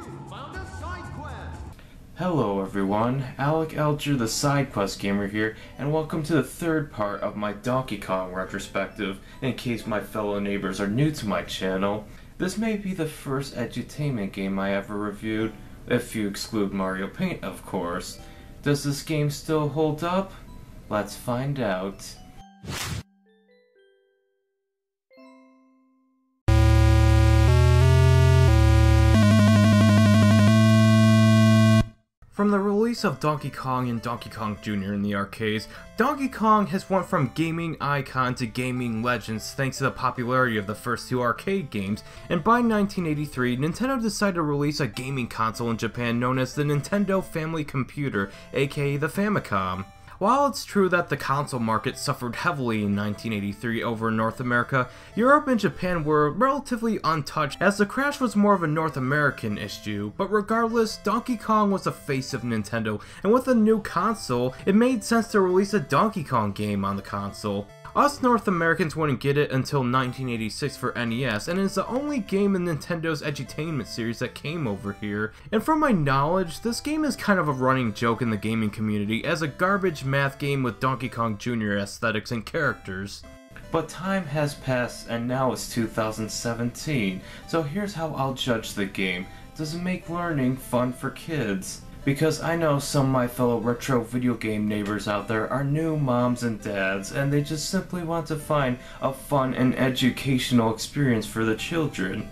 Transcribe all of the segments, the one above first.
found a side quest! Hello everyone, Alec Elger the Side Quest Gamer here, and welcome to the third part of my Donkey Kong retrospective, in case my fellow neighbors are new to my channel. This may be the first edutainment game I ever reviewed, if you exclude Mario Paint of course. Does this game still hold up? Let's find out. From the release of Donkey Kong and Donkey Kong Jr. in the arcades, Donkey Kong has went from gaming icon to gaming legends thanks to the popularity of the first two arcade games, and by 1983, Nintendo decided to release a gaming console in Japan known as the Nintendo Family Computer, aka the Famicom. While it's true that the console market suffered heavily in 1983 over in North America, Europe and Japan were relatively untouched as the crash was more of a North American issue, but regardless, Donkey Kong was the face of Nintendo, and with a new console, it made sense to release a Donkey Kong game on the console. Us North Americans wouldn't get it until 1986 for NES, and it's the only game in Nintendo's Edutainment series that came over here. And from my knowledge, this game is kind of a running joke in the gaming community as a garbage math game with Donkey Kong Jr. aesthetics and characters. But time has passed and now it's 2017, so here's how I'll judge the game. Does it make learning fun for kids? Because I know some of my fellow retro video game neighbors out there are new moms and dads, and they just simply want to find a fun and educational experience for the children.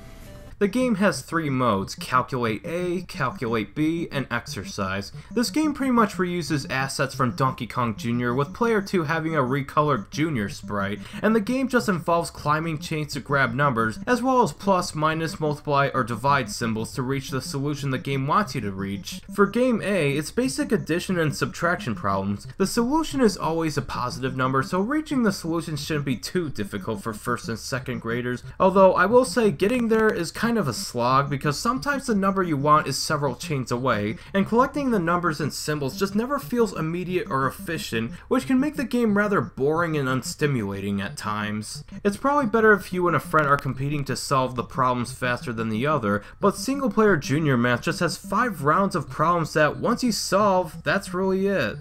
The game has three modes: Calculate A, Calculate B, and Exercise. This game pretty much reuses assets from Donkey Kong Jr., with player 2 having a recolored Junior sprite, and the game just involves climbing chains to grab numbers, as well as plus, minus, multiply, or divide symbols to reach the solution the game wants you to reach. For game A, it's basic addition and subtraction problems. The solution is always a positive number, so reaching the solution shouldn't be too difficult for first and second graders, although I will say getting there is kind of a slog because sometimes the number you want is several chains away, and collecting the numbers and symbols just never feels immediate or efficient, which can make the game rather boring and unstimulating at times. It's probably better if you and a friend are competing to solve the problems faster than the other, but single player Junior Math just has 5 rounds of problems that once you solve, that's really it.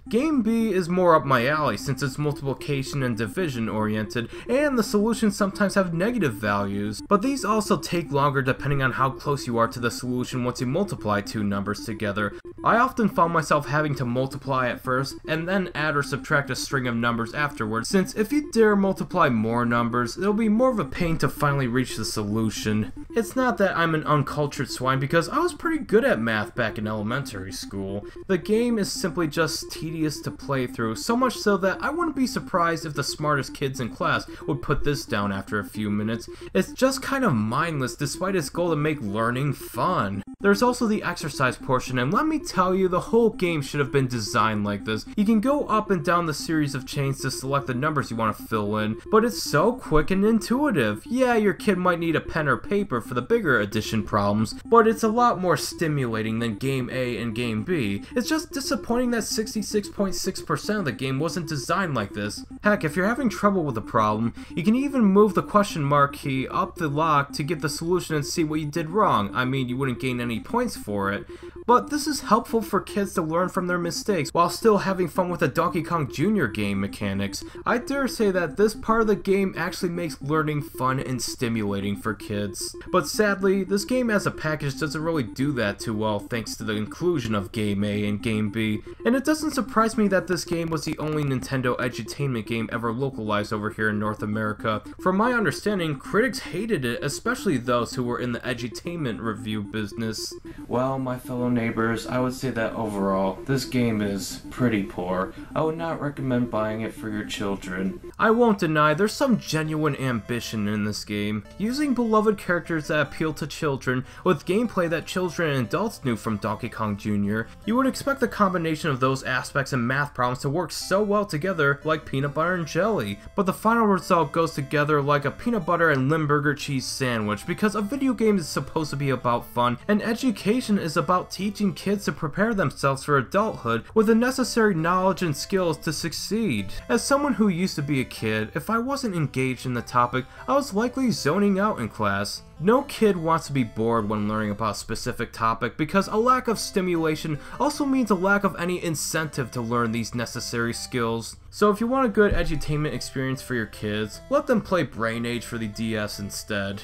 Game B is more up my alley since it's multiplication and division oriented, and the solutions sometimes have negative values, but these also take longer depending on how close you are to the solution once you multiply two numbers together. I often found myself having to multiply at first, and then add or subtract a string of numbers afterwards, since if you dare multiply more numbers, it'll be more of a pain to finally reach the solution. It's not that I'm an uncultured swine because I was pretty good at math back in elementary school. The game is simply just tedious to play through, so much so that I wouldn't be surprised if the smartest kids in class would put this down after a few minutes. It's just kind of mindless despite its goal to make learning fun. There's also the exercise portion, and let me tell you, the whole game should have been designed like this. You can go up and down the series of chains to select the numbers you want to fill in, but it's so quick and intuitive. Yeah, your kid might need a pen or paper for the bigger addition problems, but it's a lot more stimulating than Game A and Game B. It's just disappointing that 66.6% of the game wasn't designed like this. Heck, if you're having trouble with a problem, you can even move the question mark key up the lock to get the solution and see what you did wrong. I mean, you wouldn't gain any points for it, but this is helpful for kids to learn from their mistakes while still having fun with the Donkey Kong Jr. game mechanics. I dare say that this part of the game actually makes learning fun and stimulating for kids. But sadly, this game as a package doesn't really do that too well thanks to the inclusion of Game A and Game B, and it doesn't surprise me that this game was the only Nintendo Edutainment game ever localized over here in North America. From my understanding, critics hated it, especially those who were in the edutainment review business. Well, my fellow neighbors, I would say that overall, this game is pretty poor. I would not recommend buying it for your children. I won't deny there's some genuine ambition in this game, using beloved characters that appeal to children with gameplay that children and adults knew from Donkey Kong Jr. You would expect the combination of those aspects and math problems to work so well together like peanut butter and jelly, but the final result goes together like a peanut butter and Limburger cheese sandwich because a video game is supposed to be about fun and education is about teaching teaching kids to prepare themselves for adulthood with the necessary knowledge and skills to succeed. As someone who used to be a kid, if I wasn't engaged in the topic, I was likely zoning out in class. No kid wants to be bored when learning about a specific topic because a lack of stimulation also means a lack of any incentive to learn these necessary skills. So if you want a good edutainment experience for your kids, let them play Brain Age for the DS instead.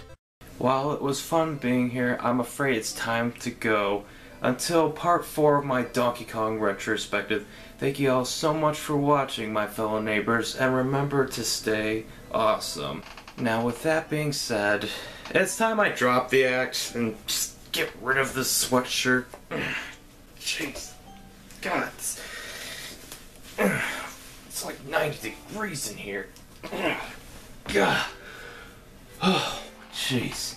While it was fun being here, I'm afraid it's time to go. Until part 4 of my Donkey Kong retrospective, thank you all so much for watching, my fellow neighbors, and remember to stay awesome. Now with that being said, it's time I drop the axe and just get rid of this sweatshirt. Jeez. God, it's like 90 degrees in here. God. Oh, jeez.